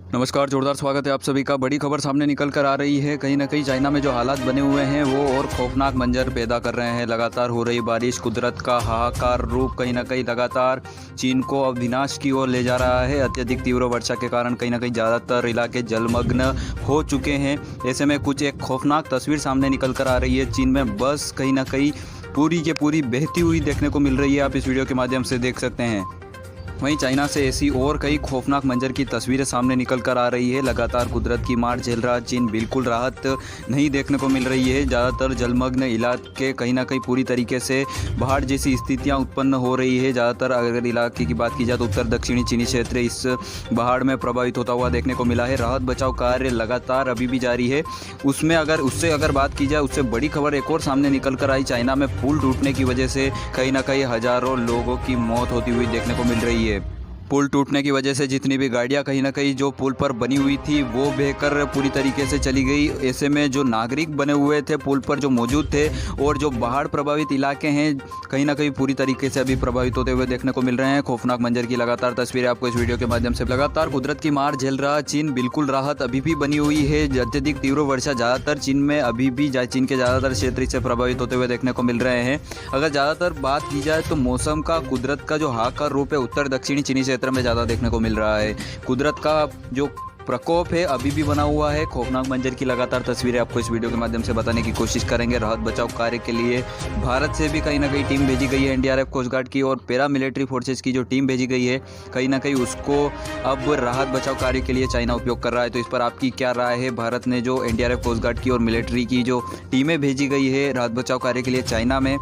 नमस्कार, जोरदार स्वागत है आप सभी का। बड़ी खबर सामने निकल कर आ रही है। कहीं ना कहीं चाइना में जो हालात बने हुए हैं वो और खौफनाक मंजर पैदा कर रहे हैं। लगातार हो रही बारिश कुदरत का हाहाकार रूप कहीं ना कहीं लगातार चीन को अब विनाश की ओर ले जा रहा है। अत्यधिक तीव्र वर्षा के कारण कहीं ना कहीं ज़्यादातर इलाके जलमग्न हो चुके हैं। ऐसे में कुछ एक खौफनाक तस्वीर सामने निकल कर आ रही है। चीन में बस कहीं ना कहीं पूरी के पूरी बहती हुई देखने को मिल रही है। आप इस वीडियो के माध्यम से देख सकते हैं। वहीं चाइना से ऐसी और कई खौफनाक मंजर की तस्वीरें सामने निकल कर आ रही है। लगातार कुदरत की मार झेल रहा चीन बिल्कुल राहत नहीं देखने को मिल रही है। ज़्यादातर जलमग्न इलाके कहीं ना कहीं पूरी तरीके से बाढ़ जैसी स्थितियां उत्पन्न हो रही है। ज़्यादातर अगर इलाके की बात की जाए तो उत्तर दक्षिणी चीनी क्षेत्र इस बाढ़ में प्रभावित होता हुआ देखने को मिला है। राहत बचाव कार्य लगातार अभी भी जारी है। उससे अगर बात की जाए, उससे बड़ी खबर एक और सामने निकल कर आई। चाइना में पुल टूटने की वजह से कहीं ना कहीं हज़ारों लोगों की मौत होती हुई देखने को मिल रही है। पुल टूटने की वजह से जितनी भी गाड़ियां कहीं ना कहीं जो पुल पर बनी हुई थी वो बहकर पूरी तरीके से चली गई। ऐसे में जो नागरिक बने हुए थे पुल पर जो मौजूद थे और जो बाढ़ प्रभावित इलाके हैं कहीं ना कहीं पूरी तरीके से अभी प्रभावित होते हुए देखने को मिल रहे हैं। खौफनाक मंजर की लगातार तस्वीरें आपको इस वीडियो के माध्यम से। लगातार कुदरत की मार झेल रहा चीन बिल्कुल राहत अभी भी बनी हुई है। अत्यधिक तीव्र वर्षा ज़्यादातर चीन में अभी भी चीन के ज़्यादातर क्षेत्र से प्रभावित होते हुए देखने को मिल रहे हैं। अगर ज़्यादातर बात की जाए तो मौसम का कुदरत का जो हाहाकार रूप है उत्तर दक्षिणी चीनी क्षेत्र में ज़्यादा देखने को मिल रहा है। कुदरत का जो प्रकोप है अभी भी बना हुआ है। खौफनाक मंजर की लगातार तस्वीरें आपको इस वीडियो के माध्यम से बताने की कोशिश करेंगे। राहत बचाव कार्य के लिए भारत से भी कहीं ना कहीं टीम भेजी गई है। एनडीआरएफ कोस्ट गार्ड की और पैरा मिलिट्री फोर्सेस की जो टीम भेजी गई है कहीं ना कहीं उसको अब राहत बचाव कार्य के लिए चाइना उपयोग कर रहा है। तो इस पर आपकी क्या राय है? भारत ने जो एनडीआरएफ कोस्ट गार्ड की और मिलिट्री की जो टीमें भेजी गई है राहत बचाव कार्य के लिए चाइना में,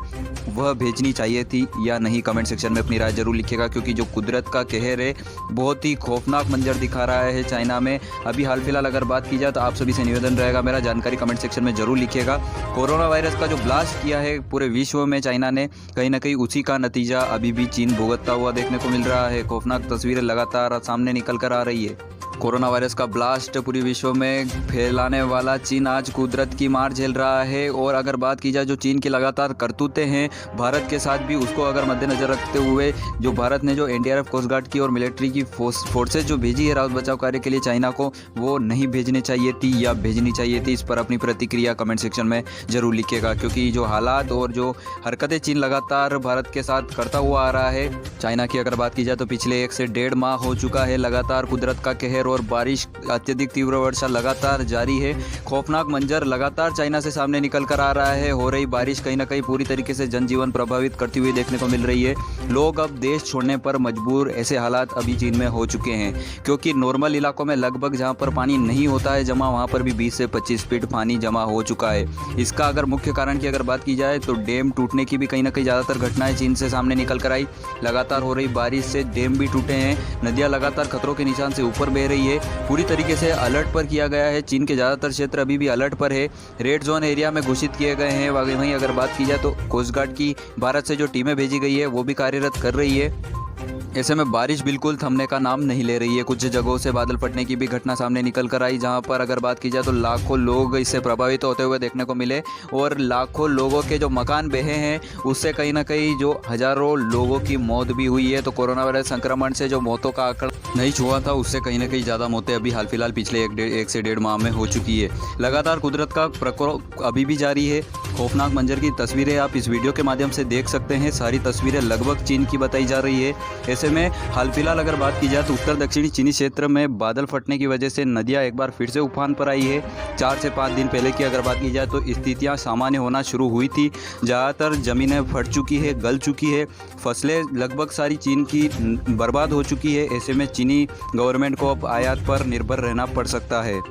वह भेजनी चाहिए थी या नहीं? कमेंट सेक्शन में अपनी राय जरूर लिखिएगा, क्योंकि जो कुदरत का कहर है बहुत ही खौफनाक मंजर दिखा रहा है चाइना में। अभी हाल फिलहाल अगर बात की जाए तो आप सभी से निवेदन रहेगा मेरा, जानकारी कमेंट सेक्शन में जरूर लिखिएगा। कोरोना वायरस का जो ब्लास्ट किया है पूरे विश्व में चाइना ने, कहीं ना कहीं उसी का नतीजा अभी भी चीन भुगतता हुआ देखने को मिल रहा है। खौफनाक तस्वीरें लगातार सामने निकल कर आ रही है। कोरोना वायरस का ब्लास्ट पूरी विश्व में फैलाने वाला चीन आज कुदरत की मार झेल रहा है। और अगर बात की जाए जो चीन की लगातार करतूतें हैं भारत के साथ भी, उसको अगर मद्देनजर रखते हुए जो भारत ने जो एनडीआरएफ कोस्ट गार्ड की और मिलिट्री की फोर्सेज जो भेजी है राहत बचाव कार्य के लिए चाइना को, वो नहीं भेजनी चाहिए थी या भेजनी चाहिए थी? इस पर अपनी प्रतिक्रिया कमेंट सेक्शन में जरूर लिखिएगा, क्योंकि जो हालात और जो हरकतें चीन लगातार भारत के साथ करता हुआ आ रहा है। चाइना की अगर बात की जाए तो पिछले 1 से 1.5 माह हो चुका है लगातार कुदरत का कहर और बारिश अत्यधिक तीव्र वर्षा लगातार जारी है। खौफनाक मंजर लगातार चाइना से सामने निकल कर आ रहा है। हो रही बारिश कहीं ना कहीं पूरी तरीके से जनजीवन प्रभावित करती हुई देखने को मिल रही है। लोग अब देश छोड़ने पर मजबूर, ऐसे हालात अभी चीन में हो चुके हैं, क्योंकि नॉर्मल इलाकों में लगभग जहां पर पानी नहीं होता है जमा, वहां पर भी 20 से 25 फीट पानी जमा हो चुका है। इसका अगर मुख्य कारण की अगर बात की जाए तो डैम टूटने की भी कहीं ना कहीं ज़्यादातर घटनाएं चीन से सामने निकल कर आई। लगातार हो रही बारिश से डैम भी टूटे हैं। नदियां लगातार खतरों के निशान से ऊपर बह रही है। पूरी तरीके से अलर्ट पर किया गया है। चीन के ज़्यादातर क्षेत्र अभी भी अलर्ट पर है, रेड जोन एरिया में घोषित किए गए हैं। वहीं अगर बात की जाए तो कोस्ट गार्ड की भारत से जो टीमें भेजी गई है वो भी कार्यरत कर रही है। ऐसे में बारिश बिल्कुल थमने का नाम नहीं ले रही है। कुछ जगहों से बादल फटने की भी घटना सामने निकल कर आई, जहां पर अगर बात की जाए तो लाखों लोग इससे प्रभावित होते हुए देखने को मिले और लाखों लोगों के जो मकान बहे हैं उससे कहीं ना कहीं जो हजारों लोगों की मौत भी हुई है। तो कोरोना वायरस संक्रमण से जो मौतों का आंकड़ा नहीं छुआ था उससे कहीं ना कहीं ज़्यादा मौतें अभी हाल फिलहाल पिछले 1 से 1.5 माह में हो चुकी है। लगातार कुदरत का प्रकोप अभी भी जारी है। खौफनाक मंजर की तस्वीरें आप इस वीडियो के माध्यम से देख सकते हैं। सारी तस्वीरें लगभग चीन की बताई जा रही है। ऐसे में हाल फिलहाल अगर बात की जाए तो उत्तर दक्षिणी चीनी क्षेत्र में बादल फटने की वजह से नदियां एक बार फिर से उफान पर आई है। 4 से 5 दिन पहले की अगर बात की जाए तो स्थितियां सामान्य होना शुरू हुई थी। ज़्यादातर ज़मीनें फट चुकी है, गल चुकी है, फसलें लगभग सारी चीन की बर्बाद हो चुकी है। ऐसे में चीनी गवर्नमेंट को अब आयात पर निर्भर रहना पड़ सकता है।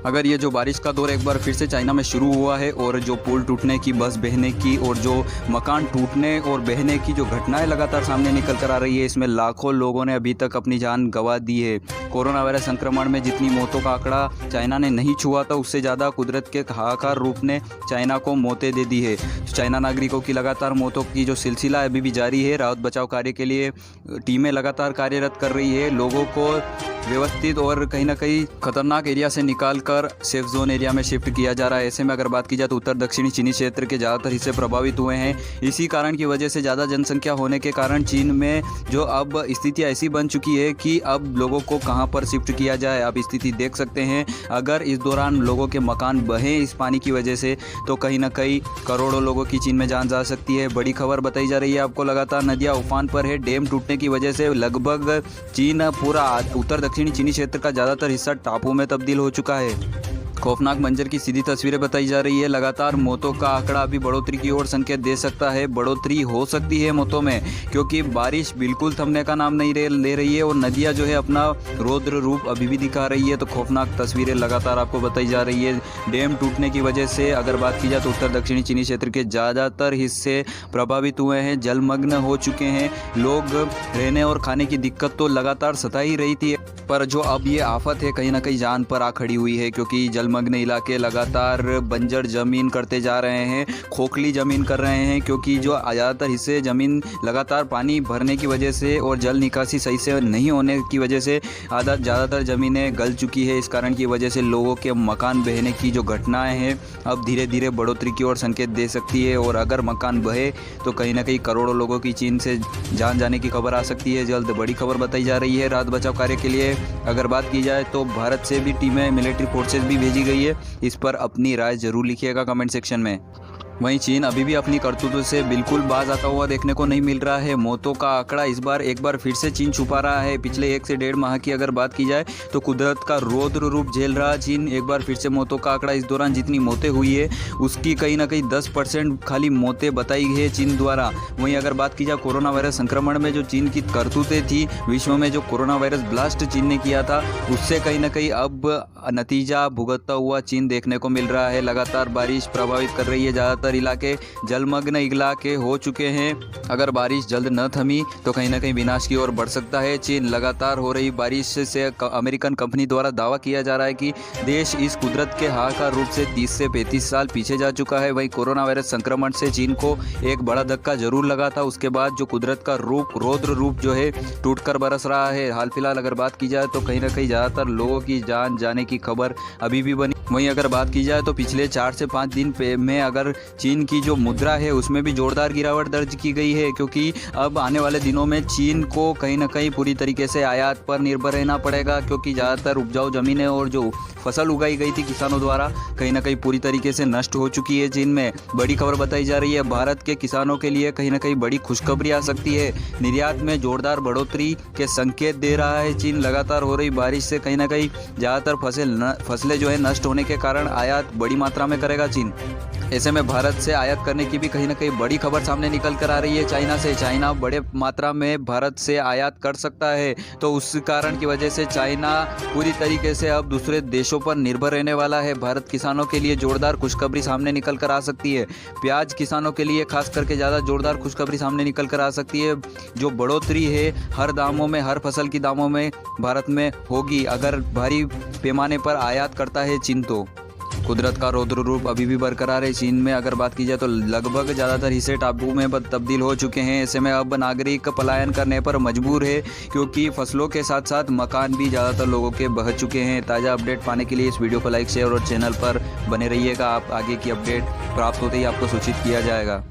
अगर ये जो बारिश का दौर एक बार फिर से चाइना में शुरू हुआ है और जो पुल टूटने की, बस बहने की और जो मकान टूटने और बहने की जो घटनाएं लगातार सामने निकल कर आ रही है, इसमें लाखों लोगों ने अभी तक अपनी जान गंवा दी है। कोरोना वायरस संक्रमण में जितनी मौतों का आंकड़ा चाइना ने नहीं छुआ था उससे ज़्यादा कुदरत के हाहाकार रूप ने चाइना को मौतें दे दी है। चाइना नागरिकों की लगातार मौतों की जो सिलसिला अभी भी जारी है। राहत बचाव कार्य के लिए टीमें लगातार कार्यरत कर रही है। लोगों को व्यवस्थित और कहीं ना कहीं खतरनाक एरिया से निकालकर सेफ जोन एरिया में शिफ्ट किया जा रहा है। ऐसे में अगर बात की जाए तो उत्तर दक्षिणी चीनी क्षेत्र के ज़्यादातर हिस्से प्रभावित हुए हैं। इसी कारण की वजह से ज़्यादा जनसंख्या होने के कारण चीन में जो अब स्थिति ऐसी बन चुकी है कि अब लोगों को कहां पर शिफ्ट किया जाए। आप स्थिति देख सकते हैं, अगर इस दौरान लोगों के मकान बहे इस पानी की वजह से तो कहीं ना कहीं करोड़ों लोगों की चीन में जान जा सकती है। बड़ी खबर बताई जा रही है आपको, लगातार नदियां उफान पर है। डैम टूटने की वजह से लगभग चीन पूरा उत्तर दक्षिणी चीनी क्षेत्र का ज़्यादातर हिस्सा टापू में तब्दील हो चुका है। खौफनाक मंजर की सीधी तस्वीरें बताई जा रही है। लगातार मौतों का आंकड़ा अभी बढ़ोतरी की ओर संकेत दे सकता है। बढ़ोतरी हो सकती है मौतों में, क्योंकि बारिश बिल्कुल थमने का नाम नहीं ले रही है और नदियां जो है अपना रौद्र रूप अभी भी दिखा रही है। तो खौफनाक तस्वीरें लगातार आपको बताई जा रही है। डैम टूटने की वजह से अगर बात की जाए तो उत्तर दक्षिणी चीनी क्षेत्र के ज़्यादातर हिस्से प्रभावित हुए हैं, जलमग्न हो चुके हैं। लोग रहने और खाने की दिक्कत तो लगातार सता ही रही थी, पर जो अब ये आफत है कहीं ना कहीं जान पर आ खड़ी हुई है, क्योंकि जलमग्न इलाके लगातार बंजर जमीन करते जा रहे हैं, खोखली जमीन कर रहे हैं, क्योंकि जो ज़्यादातर हिस्से ज़मीन लगातार पानी भरने की वजह से और जल निकासी सही से नहीं होने की वजह से ज़्यादातर ज़मीनें गल चुकी है। इस कारण की वजह से लोगों के मकान बहने की जो घटनाएं हैं अब धीरे धीरे बढ़ोतरी की ओर संकेत दे सकती है। और अगर मकान बहे तो कहीं ना कहीं करोड़ों लोगों की चीन से जान जाने की खबर आ सकती है जल्द। बड़ी खबर बताई जा रही है राहत बचाव कार्य के लिए अगर बात की जाए तो भारत से भी टीमें, मिलिट्री फोर्सेज भी भेजी गई है। इस पर अपनी राय जरूर लिखिएगा कमेंट सेक्शन में। वहीं चीन अभी भी अपनी करतूतों से बिल्कुल बाज आता हुआ देखने को नहीं मिल रहा है। मौतों का आंकड़ा इस बार एक बार फिर से चीन छुपा रहा है। पिछले 1 से 1.5 माह की अगर बात की जाए तो कुदरत का रौद्र रूप झेल रहा चीन एक बार फिर से मौतों का आंकड़ा, इस दौरान जितनी मौतें हुई है उसकी कहीं ना कहीं 10% खाली मौतें बताई है चीन द्वारा। वहीं अगर बात की जाए कोरोना वायरस संक्रमण में जो चीन की करतूतें थी, विश्व में जो कोरोना वायरस ब्लास्ट चीन ने किया था, उससे कहीं ना कहीं अब नतीजा भुगतता हुआ चीन देखने को मिल रहा है। लगातार बारिश प्रभावित कर रही है, ज़्यादातर इलाके जलमग्न इलाके हो चुके हैं। अगर बारिश जल्द न थमी तो कहीं ना कहीं विनाश की ओर बढ़ सकता है चीन। लगातार हो रही बारिश से अमेरिकन कंपनी द्वारा दावा किया जा रहा है कि देश इस कुदरत के हाहाकार रूप से 30 से 35 साल पीछे जा चुका है। वहीं कोरोना वायरस संक्रमण से चीन को एक बड़ा धक्का जरूर लगा था, उसके बाद जो कुदरत का रौद्र रूप जो है टूटकर बरस रहा है। हाल फिलहाल अगर बात की जाए तो कहीं ना कहीं ज़्यादातर लोगों की जान जाने की खबर अभी भी बनी। वहीं अगर बात की जाए तो पिछले 4 से 5 दिन में अगर चीन की जो मुद्रा है उसमें भी जोरदार गिरावट दर्ज की गई है, क्योंकि अब आने वाले दिनों में चीन को कहीं ना कहीं पूरी तरीके से आयात पर निर्भर रहना पड़ेगा, क्योंकि ज़्यादातर उपजाऊ ज़मीनें और जो फसल उगाई गई थी किसानों द्वारा कहीं ना कहीं पूरी तरीके से नष्ट हो चुकी है चीन में। बड़ी खबर बताई जा रही है भारत के किसानों के लिए कहीं ना कहीं बड़ी खुशखबरी आ सकती है। निर्यात में जोरदार बढ़ोतरी के संकेत दे रहा है चीन। लगातार हो रही बारिश से कहीं ना कहीं ज़्यादातर फसलें जो है नष्ट होने के कारण आयात बड़ी मात्रा में करेगा चीन। ऐसे में भारत से आयात करने की भी कहीं ना कहीं बड़ी खबर सामने निकल कर आ रही है चाइना से। चाइना बड़े मात्रा में भारत से आयात कर सकता है, तो उस कारण की वजह से चाइना पूरी तरीके से अब दूसरे देशों पर निर्भर रहने वाला है। भारत किसानों के लिए जोरदार खुशखबरी सामने निकल कर आ सकती है। प्याज किसानों के लिए खास करके ज़्यादा जोरदार खुशखबरी सामने निकल कर आ सकती है। जो बढ़ोतरी है हर दामों में, हर फसल की दामों में भारत में होगी अगर भारी पैमाने पर आयात करता है चीन। तो कुदरत का रौद्र रूप अभी भी बरकरार है चीन में। अगर बात की जाए तो लगभग ज़्यादातर हिस्से टापू में तब्दील हो चुके हैं। ऐसे में अब नागरिक पलायन करने पर मजबूर है, क्योंकि फसलों के साथ साथ मकान भी ज़्यादातर लोगों के बह चुके हैं। ताज़ा अपडेट पाने के लिए इस वीडियो को लाइक, शेयर और चैनल पर बने रहिएगा। आप आगे की अपडेट प्राप्त होते ही आपको सूचित किया जाएगा।